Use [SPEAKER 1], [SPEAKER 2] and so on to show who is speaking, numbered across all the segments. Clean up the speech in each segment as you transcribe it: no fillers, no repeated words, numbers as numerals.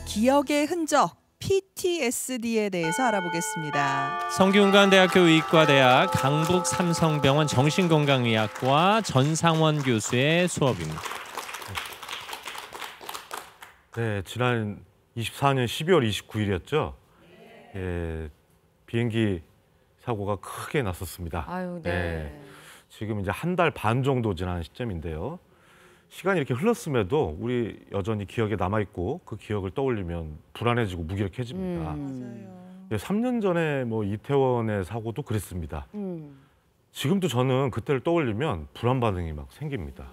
[SPEAKER 1] 기억의 흔적 PTSD에 대해서 알아보겠습니다.
[SPEAKER 2] 성균관대학교 의과대학 강북삼성병원 정신건강의학과 전상원 교수의 수업입니다.
[SPEAKER 3] 네, 지난 24년 12월 29일이었죠. 예, 비행기 사고가 크게 났었습니다.
[SPEAKER 4] 아유, 네.
[SPEAKER 3] 예, 지금 이제 한 달 반 정도 지난 시점인데요. 시간이 이렇게 흘렀음에도 우리 여전히 기억에 남아있고 그 기억을 떠올리면 불안해지고 무기력해집니다.
[SPEAKER 1] 맞아요.
[SPEAKER 3] 예, 3년 전에 뭐 이태원의 사고도 그랬습니다. 지금도 저는 그때를 떠올리면 불안 반응이 막 생깁니다.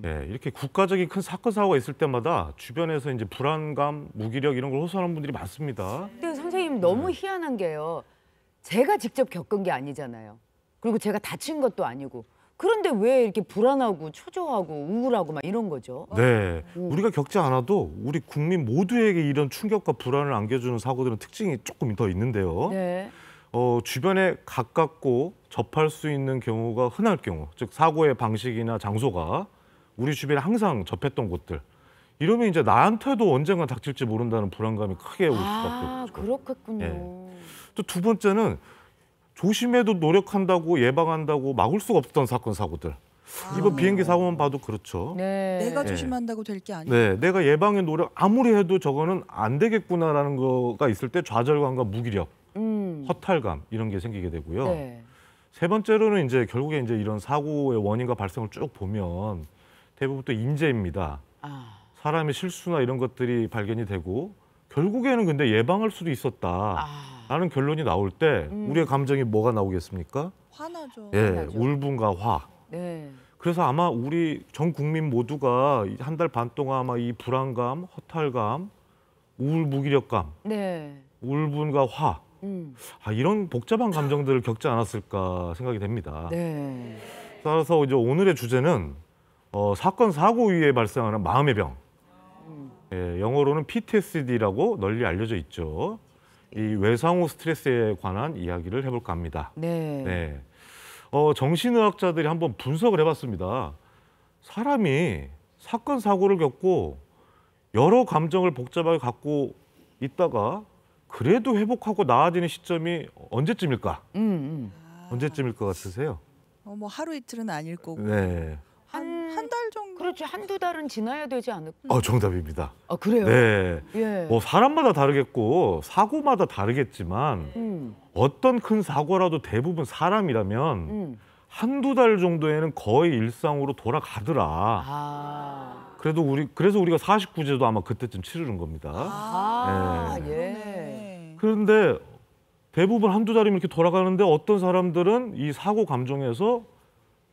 [SPEAKER 3] 예, 이렇게 국가적인 큰 사건 사고가 있을 때마다 주변에서 이제 불안감, 무기력 이런 걸 호소하는 분들이 많습니다.
[SPEAKER 4] 근데 선생님 너무 희한한 게요. 제가 직접 겪은 게 아니잖아요. 그리고 제가 다친 것도 아니고. 그런데 왜 이렇게 불안하고 초조하고 우울하고 막 이런 거죠?
[SPEAKER 3] 네, 우리가 겪지 않아도 우리 국민 모두에게 이런 충격과 불안을 안겨주는 사고들은 특징이 조금 더 있는데요.
[SPEAKER 4] 네.
[SPEAKER 3] 주변에 가깝고 접할 수 있는 경우가 흔할 경우, 즉 사고의 방식이나 장소가 우리 주변에 항상 접했던 곳들, 이러면 이제 나한테도 언젠가 닥칠지 모른다는 불안감이 크게 올 수밖에 없죠.
[SPEAKER 4] 그렇겠군요.
[SPEAKER 3] 예. 또 두 번째는 조심해도 노력한다고 예방한다고 막을 수가 없었던 사건 사고들. 이번 비행기 사고만 봐도 그렇죠.
[SPEAKER 4] 네.
[SPEAKER 1] 내가 조심한다고 될 게 아니에요.
[SPEAKER 3] 네, 내가 예방에 노력 아무리 해도 저거는 안 되겠구나라는 거가 있을 때 좌절감과 무기력, 허탈감 이런 게 생기게 되고요.
[SPEAKER 4] 네.
[SPEAKER 3] 세 번째로는 이제 결국에 이제 이런 사고의 원인과 발생을 쭉 보면 대부분 또 인재입니다. 사람의 실수나 이런 것들이 발견이 되고 결국에는 근데 예방할 수도 있었다라는 결론이 나올 때 우리의 감정이 뭐가 나오겠습니까?
[SPEAKER 1] 화나죠.
[SPEAKER 3] 예,
[SPEAKER 4] 화나죠.
[SPEAKER 3] 울분과 화.
[SPEAKER 4] 네.
[SPEAKER 3] 그래서 아마 우리 전 국민 모두가 한 달 반 동안 아마 이 불안감, 허탈감, 우울 무기력감,
[SPEAKER 4] 네.
[SPEAKER 3] 울분과 화, 이런 복잡한 감정들을 겪지 않았을까 생각이 됩니다.
[SPEAKER 4] 네.
[SPEAKER 3] 따라서 이제 오늘의 주제는 사건 사고 이후에 발생하는 마음의 병, 예, 영어로는 PTSD라고 널리 알려져 있죠. 이 외상 후 스트레스에 관한 이야기를 해볼까 합니다.
[SPEAKER 4] 네.
[SPEAKER 3] 네. 정신의학자들이 한번 분석을 해봤습니다. 사람이 사건 사고를 겪고 여러 감정을 복잡하게 갖고 있다가 그래도 회복하고 나아지는 시점이 언제쯤일까? 언제쯤일 것 같으세요?
[SPEAKER 1] 뭐 하루 이틀은 아닐 거고.
[SPEAKER 3] 네.
[SPEAKER 1] 한 달 정도.
[SPEAKER 4] 그렇지, 한두 달은 지나야 되지 않을까?
[SPEAKER 3] 정답입니다.
[SPEAKER 4] 아, 그래요?
[SPEAKER 3] 네.
[SPEAKER 4] 예.
[SPEAKER 3] 뭐 사람마다 다르겠고 사고마다 다르겠지만 어떤 큰 사고라도 대부분 사람이라면 한두 달 정도에는 거의 일상으로 돌아가더라. 그래서 우리가 49제도 아마 그때쯤 치르는 겁니다. 네.
[SPEAKER 4] 예.
[SPEAKER 3] 그런데 대부분 한두 달이면 이렇게 돌아가는데 어떤 사람들은 이 사고 감정에서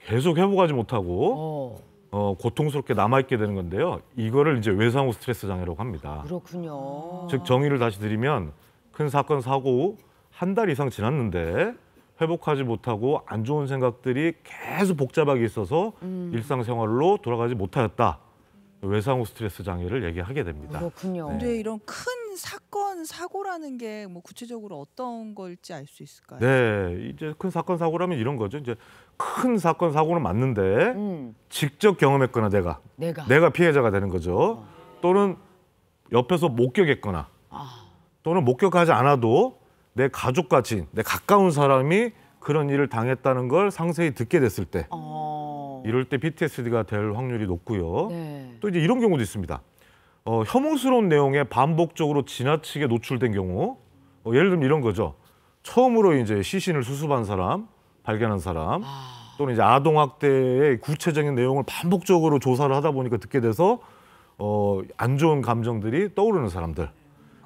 [SPEAKER 3] 계속 회복하지 못하고 고통스럽게 남아있게 되는 건데요. 이거를 이제 외상 후 스트레스 장애라고 합니다.
[SPEAKER 4] 그렇군요.
[SPEAKER 3] 즉 정의를 다시 드리면 큰 사건 사고 후 한 달 이상 지났는데 회복하지 못하고 안 좋은 생각들이 계속 복잡하게 있어서 일상생활로 돌아가지 못하였다. 외상 후 스트레스 장애를 얘기하게 됩니다.
[SPEAKER 4] 그렇군요.
[SPEAKER 1] 근데 이런 큰 사건 사고라는 게 뭐 구체적으로 어떤 걸지 알 수 있을까요?
[SPEAKER 3] 네, 이제 큰 사건 사고라면 이런 거죠. 이제 큰 사건 사고는 맞는데 직접 경험했거나 내가 피해자가 되는 거죠. 또는 옆에서 목격했거나 또는 목격하지 않아도 내 가족과 지인, 내 가까운 사람이 그런 일을 당했다는 걸 상세히 듣게 됐을 때 이럴 때 PTSD가 될 확률이 높고요.
[SPEAKER 4] 네.
[SPEAKER 3] 또 이제 이런 경우도 있습니다. 혐오스러운 내용에 반복적으로 지나치게 노출된 경우, 예를 들면 이런 거죠. 처음으로 이제 시신을 수습한 사람, 발견한 사람, 또는 이제 아동학대의 구체적인 내용을 반복적으로 조사를 하다 보니까 듣게 돼서 안 좋은 감정들이 떠오르는 사람들.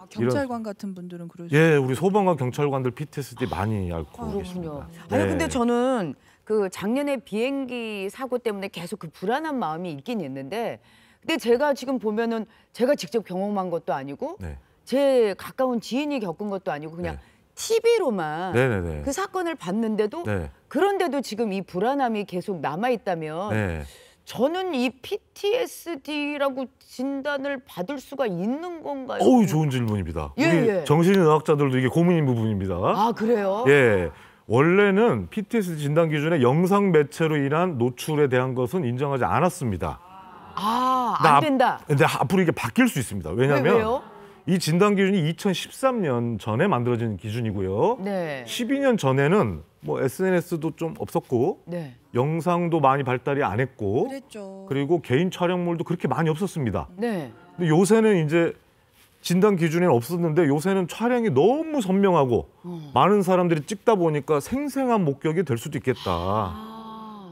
[SPEAKER 1] 경찰관 같은 분들은 그러죠.
[SPEAKER 3] 예, 우리 소방관 경찰관들 PTSD 많이 앓고 계십니다.
[SPEAKER 4] 그렇군요.
[SPEAKER 3] 네.
[SPEAKER 4] 아니 근데 저는 그 작년에 비행기 사고 때문에 계속 그 불안한 마음이 있긴 있는데, 근데 제가 지금 보면은 제가 직접 경험한 것도 아니고
[SPEAKER 3] 네.
[SPEAKER 4] 제 가까운 지인이 겪은 것도 아니고 그냥 TV로만
[SPEAKER 3] 네네네.
[SPEAKER 4] 그 사건을 봤는데도
[SPEAKER 3] 네.
[SPEAKER 4] 그런데도 지금 이 불안함이 계속 남아 있다면
[SPEAKER 3] 네.
[SPEAKER 4] 저는 이 PTSD라고 진단을 받을 수가 있는 건가요?
[SPEAKER 3] 좋은 질문입니다.
[SPEAKER 4] 예,
[SPEAKER 3] 우리
[SPEAKER 4] 예.
[SPEAKER 3] 정신의학자들도 이게 고민인 부분입니다.
[SPEAKER 4] 아, 그래요?
[SPEAKER 3] 예. 원래는 PTSD 진단 기준에 영상 매체로 인한 노출에 대한 것은 인정하지 않았습니다.
[SPEAKER 4] 안 된다.
[SPEAKER 3] 근데 앞으로 이게 바뀔 수 있습니다. 왜냐하면
[SPEAKER 4] 왜요?
[SPEAKER 3] 이 진단 기준이 2013년 전에 만들어진 기준이고요.
[SPEAKER 4] 네.
[SPEAKER 3] 12년 전에는 뭐 SNS도 좀 없었고
[SPEAKER 4] 네.
[SPEAKER 3] 영상도 많이 발달이 안 했고
[SPEAKER 1] 그랬죠.
[SPEAKER 3] 그리고 개인 촬영물도 그렇게 많이 없었습니다.
[SPEAKER 4] 네.
[SPEAKER 3] 근데 요새는 이제 진단 기준에는 없었는데 요새는 촬영이 너무 선명하고 많은 사람들이 찍다 보니까 생생한 목격이 될 수도 있겠다.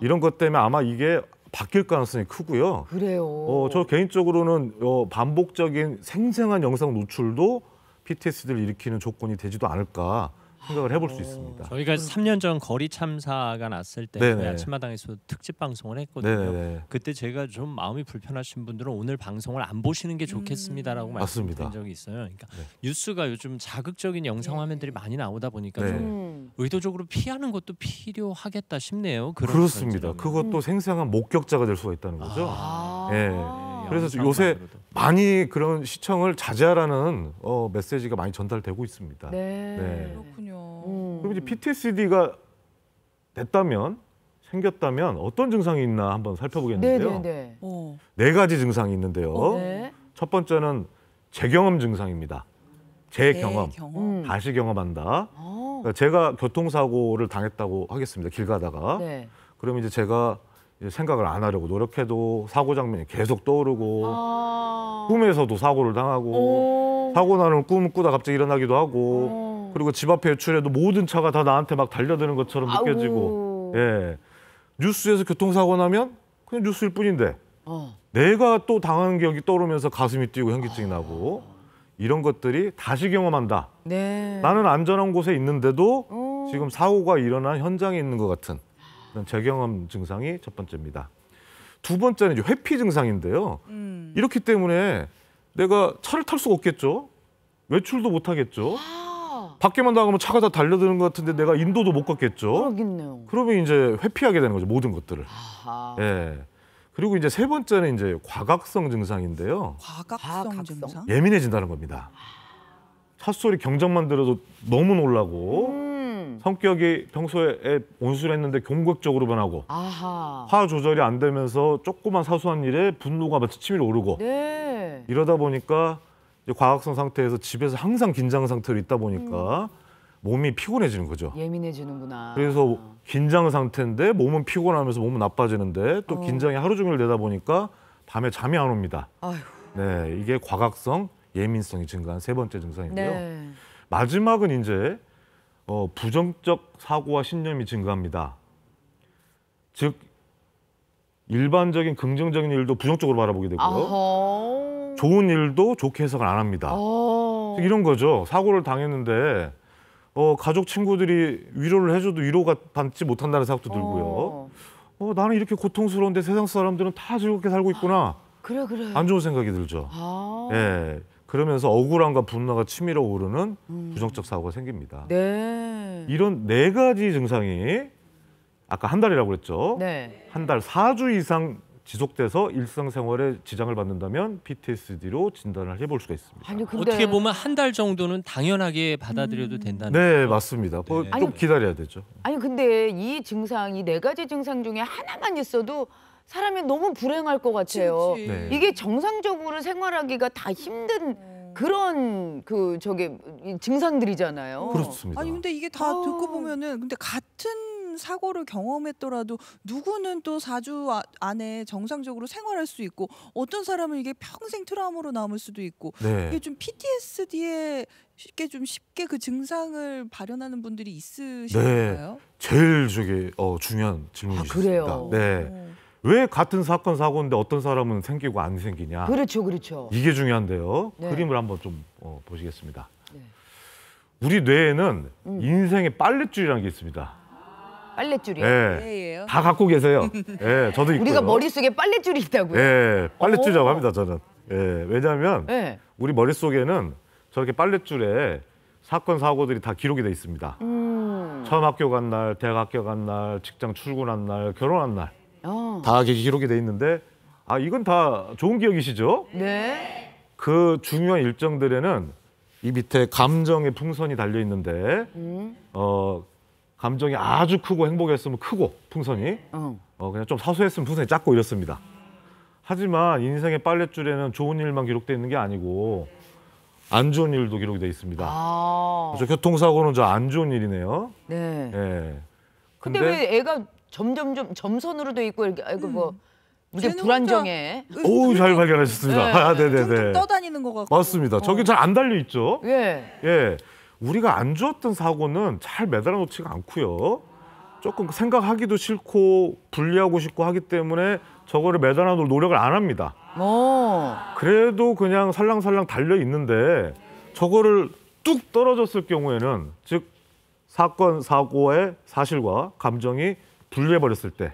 [SPEAKER 3] 이런 것 때문에 아마 이게 바뀔 가능성이 크고요.
[SPEAKER 4] 그래요.
[SPEAKER 3] 저 개인적으로는 반복적인 생생한 영상 노출도 PTSD를 일으키는 조건이 되지도 않을까 생각을 해볼 수 있습니다.
[SPEAKER 2] 저희가 3년 전 거리 참사가 났을 때
[SPEAKER 3] 네네.
[SPEAKER 2] 저희 아침마당에서 특집 방송을 했거든요.
[SPEAKER 3] 네네.
[SPEAKER 2] 그때 제가 좀 마음이 불편하신 분들은 오늘 방송을 안 보시는 게 좋겠습니다라고
[SPEAKER 3] 맞습니다.
[SPEAKER 2] 말씀드린 적이 있어요. 그러니까
[SPEAKER 3] 네.
[SPEAKER 2] 뉴스가 요즘 자극적인 영상 화면들이 많이 나오다 보니까
[SPEAKER 3] 네.
[SPEAKER 2] 좀 의도적으로 피하는 것도 필요하겠다 싶네요.
[SPEAKER 3] 그렇습니다.
[SPEAKER 2] 그런
[SPEAKER 3] 그것도 생생한 목격자가 될 수가 있다는 거죠.
[SPEAKER 4] 아.
[SPEAKER 3] 예. 그래서 요새 많이 그런 시청을 자제하라는 메시지가 많이 전달되고 있습니다.
[SPEAKER 4] 네.
[SPEAKER 3] 네.
[SPEAKER 1] 그렇군요.
[SPEAKER 3] 그럼 이제 PTSD가 생겼다면 어떤 증상이 있나 한번 살펴보겠는데요.
[SPEAKER 4] 네네네.
[SPEAKER 3] 네 가지 증상이 있는데요.
[SPEAKER 4] 네.
[SPEAKER 3] 첫 번째는 재경험 증상입니다. 재경험,
[SPEAKER 1] 경험.
[SPEAKER 3] 다시 경험한다. 그러니까 제가 교통사고를 당했다고 하겠습니다. 길 가다가.
[SPEAKER 4] 네.
[SPEAKER 3] 그러면 이제 제가 이제 생각을 안 하려고 노력해도 사고 장면이 계속 떠오르고 꿈에서도 사고를 당하고 사고 나는 꿈을 꾸다 갑자기 일어나기도 하고 그리고 집 앞에 외출해도 모든 차가 다 나한테 막 달려드는 것처럼 느껴지고 예. 뉴스에서 교통사고 나면 그냥 뉴스일 뿐인데 내가 또 당한 기억이 떠오르면서 가슴이 뛰고 현기증이 나고 이런 것들이 다시 경험한다.
[SPEAKER 4] 네.
[SPEAKER 3] 나는 안전한 곳에 있는데도 지금 사고가 일어난 현장에 있는 것 같은 그런 재경험 증상이 첫 번째입니다. 두 번째는 이제 회피 증상인데요. 이렇기 때문에 내가 차를 탈 수가 없겠죠. 외출도 못 하겠죠. 밖에만 나가면 차가 다 달려드는 것 같은데 내가 인도도 못 걷겠죠.
[SPEAKER 4] 그러겠네요.
[SPEAKER 3] 그러면 이제 회피하게 되는 거죠. 모든 것들을.
[SPEAKER 4] 아하.
[SPEAKER 3] 예. 그리고 이제 세 번째는 이제 과각성 증상인데요.
[SPEAKER 1] 과각성 증상.
[SPEAKER 3] 예민해진다는 겁니다. 찻소리 경적만 들어도 너무 놀라고 성격이 평소에 온순했는데 공격적으로 변하고
[SPEAKER 4] 아하.
[SPEAKER 3] 화 조절이 안 되면서 조그만 사소한 일에 분노가 마치 치밀어 오르고
[SPEAKER 4] 네.
[SPEAKER 3] 이러다 보니까 이제 과각성 상태에서 집에서 항상 긴장 상태로 있다 보니까 몸이 피곤해지는 거죠.
[SPEAKER 4] 예민해지는구나.
[SPEAKER 3] 그래서 긴장 상태인데 몸은 피곤하면서 몸은 나빠지는데 또 긴장이 하루 종일 되다 보니까 밤에 잠이 안 옵니다.
[SPEAKER 4] 아휴.
[SPEAKER 3] 네, 이게 과각성 예민성이 증가한 세 번째 증상이고요.
[SPEAKER 4] 네.
[SPEAKER 3] 마지막은 이제 부정적 사고와 신념이 증가합니다. 즉 일반적인 긍정적인 일도 부정적으로 바라보게 되고요.
[SPEAKER 4] 아하.
[SPEAKER 3] 좋은 일도 좋게 해석을 안 합니다. 즉 이런 거죠. 사고를 당했는데 가족 친구들이 위로를 해줘도 위로가 받지 못한다는 생각도 들고요. 나는 이렇게 고통스러운데 세상 사람들은 다 즐겁게 살고 있구나.
[SPEAKER 4] 그래.
[SPEAKER 3] 안 좋은 생각이 들죠. 예. 그러면서 억울함과 분노가 치밀어 오르는 부정적 사고가 생깁니다.
[SPEAKER 4] 네.
[SPEAKER 3] 이런 네 가지 증상이 아까 한 달이라고 그랬죠.
[SPEAKER 4] 네.
[SPEAKER 3] 한 달 4주 이상 지속돼서 일상생활에 지장을 받는다면 PTSD로 진단을 해볼 수가 있습니다.
[SPEAKER 4] 아니 근데
[SPEAKER 2] 어떻게 보면 한 달 정도는 당연하게 받아들여도 된다는
[SPEAKER 3] 네,
[SPEAKER 2] 거죠?
[SPEAKER 3] 맞습니다.
[SPEAKER 2] 네.
[SPEAKER 3] 좀 기다려야 되죠.
[SPEAKER 4] 아니 근데 이 증상, 이 네 가지 증상 중에 하나만 있어도 사람이 너무 불행할 것 같아요.
[SPEAKER 1] 그치.
[SPEAKER 3] 네.
[SPEAKER 4] 이게 정상적으로 생활하기가 다 힘든 그런 이 증상들이잖아요.
[SPEAKER 3] 그렇습니다.
[SPEAKER 1] 아니 근데 이게 다 듣고 보면은 근데 같은 사고를 경험했더라도 누구는 또 4주 안에 정상적으로 생활할 수 있고 어떤 사람은 이게 평생 트라우마로 남을 수도 있고
[SPEAKER 3] 네.
[SPEAKER 1] 이게 좀 PTSD에 쉽게 그 증상을 발현하는 분들이 있으신가요?
[SPEAKER 3] 제일 중요한 질문이십니다.
[SPEAKER 4] 그래요?
[SPEAKER 3] 네. 왜 같은 사건 사고인데 어떤 사람은 생기고 안 생기냐?
[SPEAKER 4] 그렇죠.
[SPEAKER 3] 이게 중요한데요.
[SPEAKER 4] 네.
[SPEAKER 3] 그림을 한번 좀 보시겠습니다.
[SPEAKER 4] 네.
[SPEAKER 3] 우리 뇌에는 인생의 빨랫줄이라는 게 있습니다.
[SPEAKER 4] 빨랫줄이요?
[SPEAKER 3] 네.
[SPEAKER 1] 예예요.
[SPEAKER 3] 다 갖고 계세요. 네, 저도 있고요.
[SPEAKER 4] 우리가 머릿속에 빨랫줄이 있다고요?
[SPEAKER 3] 네, 빨랫줄이라고
[SPEAKER 4] 오.
[SPEAKER 3] 합니다, 저는. 네, 왜냐하면
[SPEAKER 4] 네.
[SPEAKER 3] 우리 머릿속에는 저렇게 빨랫줄에 사건 사고들이 다 기록이 돼 있습니다. 처음 학교 간 날, 대학 학교 간 날, 직장 출근한 날, 결혼한 날. 다 기록이 돼 있는데 이건 다 좋은 기억이시죠?
[SPEAKER 4] 네.
[SPEAKER 3] 그 중요한 일정들에는 이 밑에 감정의 풍선이 달려 있는데 감정이 아주 크고 행복했으면 크고 풍선이 그냥 좀 사소했으면 풍선이 작고 이렇습니다. 하지만 인생의 빨랫줄에는 좋은 일만 기록되어 있는 게 아니고 안 좋은 일도 기록이 돼 있습니다.
[SPEAKER 4] 아.
[SPEAKER 3] 교통사고는 저 안 좋은 일이네요.
[SPEAKER 4] 네.
[SPEAKER 3] 예.
[SPEAKER 4] 근데 왜 애가 점점점 점선으로 돼 있고 이렇게 아이고 뭐 이제
[SPEAKER 1] 쟤는
[SPEAKER 4] 불안정해.
[SPEAKER 3] 오, 잘 발견하셨습니다.
[SPEAKER 4] 네.
[SPEAKER 3] 아,
[SPEAKER 1] 퉁퉁
[SPEAKER 3] 네네네.
[SPEAKER 1] 떠다니는 것 같고.
[SPEAKER 3] 맞습니다. 저기 잘 안 달려 있죠.
[SPEAKER 4] 예.
[SPEAKER 3] 예. 우리가 안 좋았던 사고는 잘 매달아 놓지가 않고요. 조금 생각하기도 싫고 분리하고 싶고 하기 때문에 저거를 매달아 놓을 노력을 안 합니다. 그래도 그냥 살랑살랑 달려 있는데 저거를 뚝 떨어졌을 경우에는 즉 사건 사고의 사실과 감정이 분리해 버렸을 때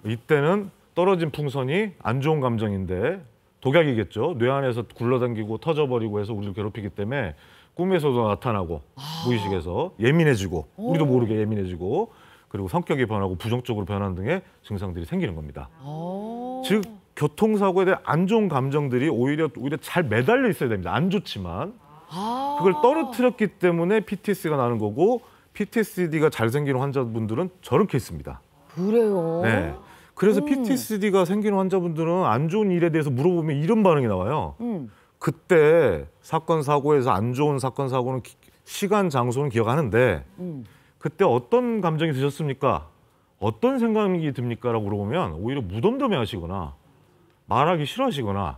[SPEAKER 3] 이때는 떨어진 풍선이 안 좋은 감정인데 독약이겠죠. 뇌 안에서 굴러당기고 터져버리고 해서 우리를 괴롭히기 때문에 꿈에서도 나타나고 무의식에서 예민해지고 우리도 모르게 예민해지고 그리고 성격이 변하고 부정적으로 변하는 등의 증상들이 생기는 겁니다. 즉 교통사고에 대한 안 좋은 감정들이 오히려 잘 매달려 있어야 됩니다. 안 좋지만 그걸 떨어뜨렸기 때문에 PTSD가 나는 거고 PTSD가 잘 생기는 환자분들은 저런 케이스입니다.
[SPEAKER 4] 그래요?
[SPEAKER 3] 네. 그래서 PTSD가 생기는 환자분들은 안 좋은 일에 대해서 물어보면 이런 반응이 나와요. 그때 사건 사고에서 안 좋은 사건 사고는 시간 장소는 기억하는데 그때 어떤 감정이 드셨습니까? 어떤 생각이 듭니까? 라고 물어보면 오히려 무덤덤해 하시거나 말하기 싫어하시거나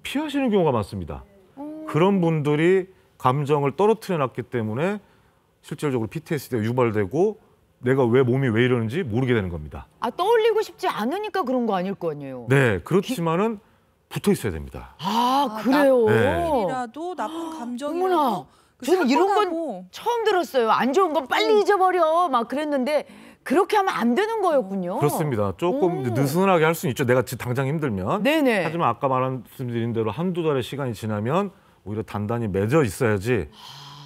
[SPEAKER 3] 피하시는 경우가 많습니다. 그런 분들이 감정을 떨어뜨려 놨기 때문에 실질적으로 PTSD가 유발되고 내가 왜 몸이 왜 이러는지 모르게 되는 겁니다.
[SPEAKER 4] 아, 떠올리고 싶지 않으니까 그런 거 아닐 거 아니에요?
[SPEAKER 3] 네, 그렇지만은 붙어 있어야 됩니다.
[SPEAKER 4] 아, 그래요?
[SPEAKER 3] 네.
[SPEAKER 1] 일이라도 나쁜 감정이라도
[SPEAKER 4] 어머나,
[SPEAKER 1] 그
[SPEAKER 4] 저는 이런
[SPEAKER 1] 사건하고
[SPEAKER 4] 건 처음 들었어요. 안 좋은 건 빨리 잊어버려 막 그랬는데 그렇게 하면 안 되는 거였군요.
[SPEAKER 3] 그렇습니다. 조금 느슨하게 할 수는 있죠. 내가 당장 힘들면.
[SPEAKER 4] 네네.
[SPEAKER 3] 하지만 아까 말씀드린 대로 한두 달의 시간이 지나면 오히려 단단히 맺어 있어야지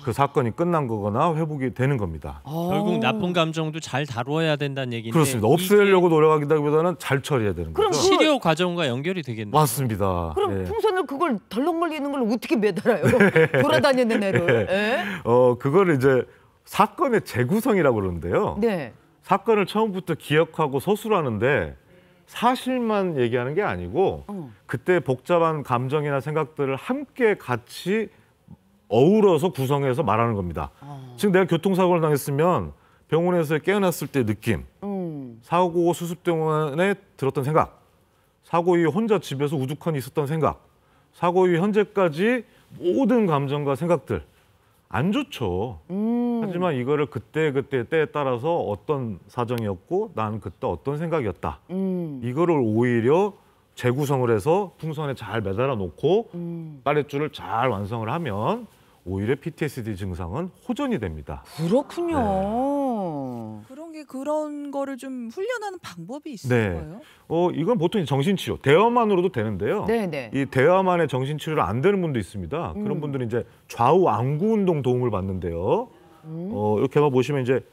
[SPEAKER 3] 그 사건이 끝난 거거나 회복이 되는 겁니다.
[SPEAKER 2] 결국 나쁜 감정도 잘 다루어야 된다는 얘기인데
[SPEAKER 3] 그렇습니다. 없애려고 노력하기보다는 잘 처리해야 되는
[SPEAKER 4] 그럼
[SPEAKER 3] 거죠.
[SPEAKER 2] 치료 과정과 연결이 되겠네요.
[SPEAKER 3] 맞습니다.
[SPEAKER 4] 그럼
[SPEAKER 3] 예.
[SPEAKER 4] 풍선을 그걸 덜렁거리는 걸 어떻게 매달아요? 돌아다니는 애를. 예?
[SPEAKER 3] 그거를 이제 사건의 재구성이라고 그러는데요.
[SPEAKER 4] 네.
[SPEAKER 3] 사건을 처음부터 기억하고 서술하는데 사실만 얘기하는 게 아니고 그때 복잡한 감정이나 생각들을 함께 같이 어우러서 구성해서 말하는 겁니다. 지금 내가 교통사고를 당했으면 병원에서 깨어났을 때 느낌, 사고 수습병원에 들었던 생각, 사고 이후 혼자 집에서 우두커니 있었던 생각, 사고 이후 현재까지 모든 감정과 생각들 안 좋죠. 하지만 이거를 그때 때에 따라서 어떤 사정이었고 난 그때 어떤 생각이었다. 이거를 오히려 재구성을 해서 풍선에 잘 매달아 놓고 빨랫줄을 잘 완성을 하면 오히려 PTSD 증상은 호전이 됩니다.
[SPEAKER 4] 그렇군요.
[SPEAKER 1] 그런 거를 좀 훈련하는 방법이 있을까요?
[SPEAKER 3] 이건 보통 정신치료, 대화만으로도 되는데요.
[SPEAKER 4] 네네.
[SPEAKER 3] 이 대화만의 정신치료가 안 되는 분도 있습니다. 그런 분들은 이제 좌우 안구 운동 도움을 받는데요. 이렇게 한번 보시면 이제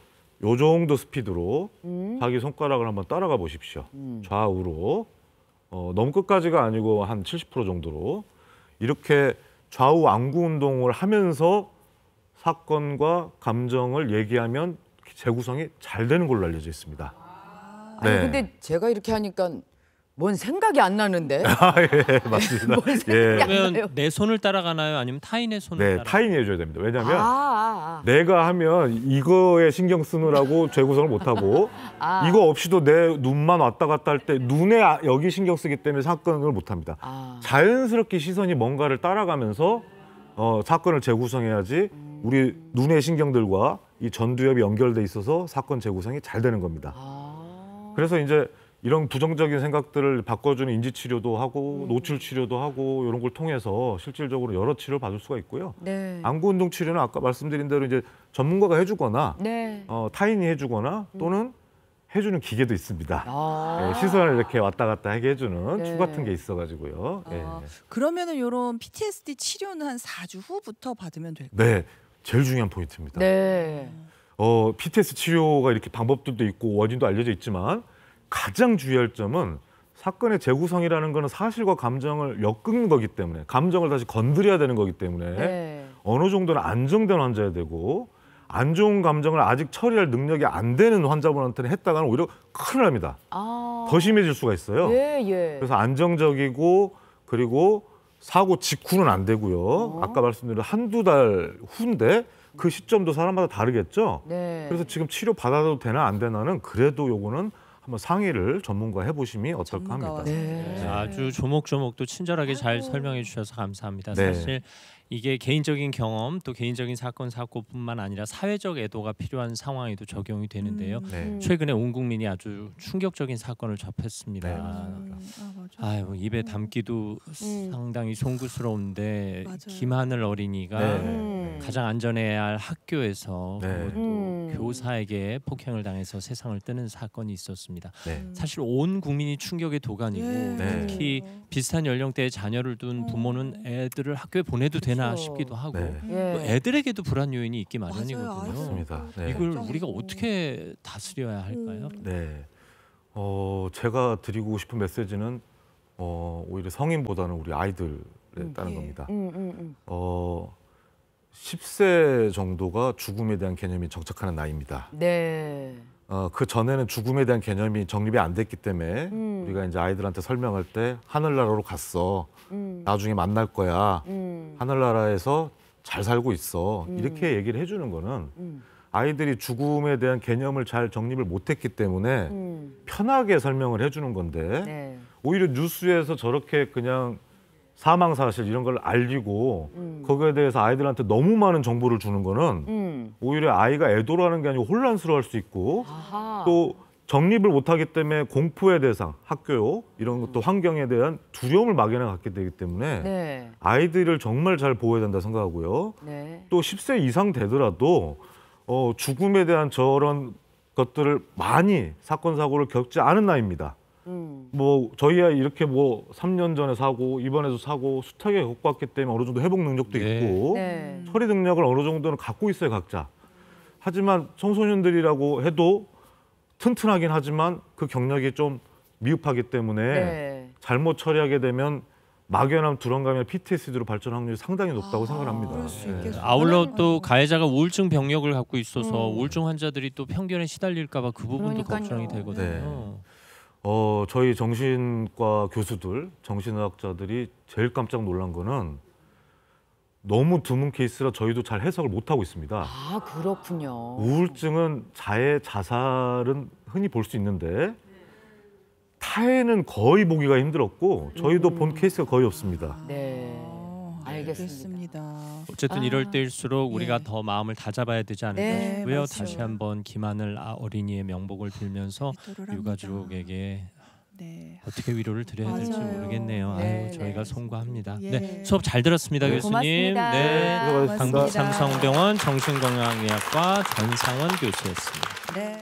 [SPEAKER 3] 요 정도 스피드로 자기 손가락을 한번 따라가 보십시오. 좌우로. 너무 끝까지가 아니고 한 70% 정도로 이렇게 좌우 안구 운동을 하면서 사건과 감정을 얘기하면 재구성이 잘 되는 걸로 알려져 있습니다.
[SPEAKER 4] 아니 근데 제가 이렇게 하니까 뭔 생각이 안 나는데?
[SPEAKER 3] 예, 맞습니다.
[SPEAKER 4] 뭔 생각이 안 나요?
[SPEAKER 2] 그러면 내 손을 따라가나요? 아니면 타인의 손을
[SPEAKER 3] 네,
[SPEAKER 2] 따라가나요?
[SPEAKER 3] 타인이 해줘야 됩니다. 왜냐하면 내가 하면 이거에 신경 쓰느라고 재구성을 못하고 이거 없이도 내 눈만 왔다 갔다 할 때 눈에 여기 신경 쓰기 때문에 사건을 못합니다. 자연스럽게 시선이 뭔가를 따라가면서 사건을 재구성해야지 우리 눈의 신경들과 이 전두엽이 연결돼 있어서 사건 재구성이 잘 되는 겁니다. 그래서 이제 이런 부정적인 생각들을 바꿔주는 인지치료도 하고 노출치료도 하고 이런 걸 통해서 실질적으로 여러 치료를 받을 수가 있고요.
[SPEAKER 4] 네.
[SPEAKER 3] 안구운동 치료는 아까 말씀드린 대로 이제 전문가가 해주거나
[SPEAKER 4] 네.
[SPEAKER 3] 타인이 해주거나 또는 해주는 기계도 있습니다. 시선을 이렇게 왔다 갔다 하게 해주는 축 같은 게 있어가지고요.
[SPEAKER 1] 그러면은 이런 PTSD 치료는 한 4주 후부터 받으면 될까요?
[SPEAKER 3] 네, 제일 중요한 포인트입니다.
[SPEAKER 4] 네.
[SPEAKER 3] PTSD 치료가 이렇게 방법들도 있고 원인도 알려져 있지만 가장 주의할 점은 사건의 재구성이라는 거는 사실과 감정을 엮은 거기 때문에 감정을 다시 건드려야 되는 거기 때문에 어느 정도는 안정된 환자여야 되고 안 좋은 감정을 아직 처리할 능력이 안 되는 환자분한테는 했다가는 오히려 큰일 납니다. 더 심해질 수가 있어요. 그래서 안정적이고 그리고 사고 직후는 안 되고요. 아까 말씀드린 한두 달 후인데 그 시점도 사람마다 다르겠죠.
[SPEAKER 4] 네.
[SPEAKER 3] 그래서 지금 치료 받아도 되나 안 되나는 그래도 요거는 한번 상의를 전문가 해보심이 어떨까 합니다.
[SPEAKER 4] 네.
[SPEAKER 2] 아주 조목조목 또 친절하게 잘 설명해 주셔서 감사합니다.
[SPEAKER 3] 네.
[SPEAKER 2] 사실 이게 개인적인 경험 또 개인적인 사건 사고뿐만 아니라 사회적 애도가 필요한 상황에도 적용이 되는데요.
[SPEAKER 3] 네.
[SPEAKER 2] 최근에 온 국민이 아주 충격적인 사건을 접했습니다.
[SPEAKER 3] 네.
[SPEAKER 1] 맞아.
[SPEAKER 2] 아유, 입에 담기도 상당히 송구스러운데
[SPEAKER 1] 맞아요.
[SPEAKER 2] 김하늘 어린이가
[SPEAKER 3] 네.
[SPEAKER 2] 가장 안전해야 할 학교에서
[SPEAKER 3] 네.
[SPEAKER 2] 그것도 교사에게 폭행을 당해서 세상을 뜨는 사건이 있었습니다.
[SPEAKER 3] 네.
[SPEAKER 2] 사실 온 국민이 충격의 도가니고
[SPEAKER 3] 네.
[SPEAKER 2] 특히 비슷한 연령대의 자녀를 둔 부모는 애들을 학교에 보내도 되나
[SPEAKER 4] 그렇죠.
[SPEAKER 2] 싶기도 하고
[SPEAKER 3] 네.
[SPEAKER 4] 예.
[SPEAKER 2] 또 애들에게도 불안 요인이 있기
[SPEAKER 1] 맞아요.
[SPEAKER 2] 마련이거든요.
[SPEAKER 3] 맞습니다. 네.
[SPEAKER 2] 이걸
[SPEAKER 1] 걱정이고.
[SPEAKER 2] 우리가 어떻게 다스려야 할까요?
[SPEAKER 3] 네. 제가 드리고 싶은 메시지는 오히려 성인보다는 우리 아이들에 따른
[SPEAKER 1] 예.
[SPEAKER 3] 겁니다. 10세 정도가 죽음에 대한 개념이 정착하는 나이입니다.
[SPEAKER 4] 네.
[SPEAKER 3] 그 전에는 죽음에 대한 개념이 정립이 안 됐기 때문에 우리가 이제 아이들한테 설명할 때 하늘나라로 갔어. 나중에 만날 거야. 하늘나라에서 잘 살고 있어. 이렇게 얘기를 해주는 거는 아이들이 죽음에 대한 개념을 잘 정립을 못했기 때문에 편하게 설명을 해주는 건데
[SPEAKER 4] 네.
[SPEAKER 3] 오히려 뉴스에서 저렇게 그냥 사망 사실 이런 걸 알리고 거기에 대해서 아이들한테 너무 많은 정보를 주는 거는 오히려 아이가 애도를 하는 게 아니고 혼란스러워할 수 있고
[SPEAKER 4] 아하.
[SPEAKER 3] 또 정립을 못하기 때문에 공포의 대상, 학교 이런 것도 환경에 대한 두려움을 막연하게 갖게 되기 때문에
[SPEAKER 4] 네.
[SPEAKER 3] 아이들을 정말 잘 보호해야 된다 생각하고요.
[SPEAKER 4] 네.
[SPEAKER 3] 또 10세 이상 되더라도 죽음에 대한 저런 것들을 많이 사건 사고를 겪지 않은 나이입니다. 뭐 저희 아이 이렇게 뭐 3년 전에 사고 이번에도 사고 숱하게 겪어왔기 때문에 어느 정도 회복 능력도
[SPEAKER 2] 네.
[SPEAKER 3] 있고
[SPEAKER 4] 네.
[SPEAKER 3] 처리 능력을 어느 정도는 갖고 있어요 각자. 하지만 청소년들이라고 해도 튼튼하긴 하지만 그 경력이 좀 미흡하기 때문에
[SPEAKER 4] 네.
[SPEAKER 3] 잘못 처리하게 되면 막연함, 불안감이나 PTSD로 발전 확률이 상당히 높다고 생각합니다.
[SPEAKER 1] 그럴 수
[SPEAKER 3] 네.
[SPEAKER 1] 있겠어요.
[SPEAKER 2] 아울러 또 가해자가 우울증 병력을 갖고 있어서 우울증 환자들이 또 편견에 시달릴까 봐 그 부분도
[SPEAKER 4] 그러니까요.
[SPEAKER 2] 걱정이 되거든요.
[SPEAKER 3] 저희 정신과 교수들, 정신의학자들이 제일 깜짝 놀란 거는 너무 드문 케이스라 저희도 잘 해석을 못하고 있습니다.
[SPEAKER 4] 아, 그렇군요.
[SPEAKER 3] 우울증은 자살은 흔히 볼 수 있는데 타해는 거의 보기가 힘들었고 저희도 본 케이스가 거의 없습니다.
[SPEAKER 4] 네. 알겠습니다.
[SPEAKER 2] 어쨌든 이럴 때일수록 우리가
[SPEAKER 1] 예.
[SPEAKER 2] 더 마음을 다잡아야 되지 않을까
[SPEAKER 4] 네,
[SPEAKER 2] 싶고요.
[SPEAKER 1] 맞아요.
[SPEAKER 2] 다시 한번 김하늘 어린이의 명복을 빌면서
[SPEAKER 1] 기도를
[SPEAKER 2] 유가족에게
[SPEAKER 1] 네.
[SPEAKER 2] 어떻게 위로를 드려야 될지
[SPEAKER 1] 맞아요.
[SPEAKER 2] 모르겠네요.
[SPEAKER 4] 네,
[SPEAKER 2] 아유, 저희가
[SPEAKER 4] 네.
[SPEAKER 2] 송구합니다.
[SPEAKER 1] 예.
[SPEAKER 2] 네, 수업 잘 들었습니다,
[SPEAKER 4] 네,
[SPEAKER 2] 교수님.
[SPEAKER 4] 고맙습니다.
[SPEAKER 2] 네,
[SPEAKER 3] 수고하셨습니다.
[SPEAKER 2] 강북 삼성병원 정신건강의학과 전상원 교수였습니다.
[SPEAKER 1] 네.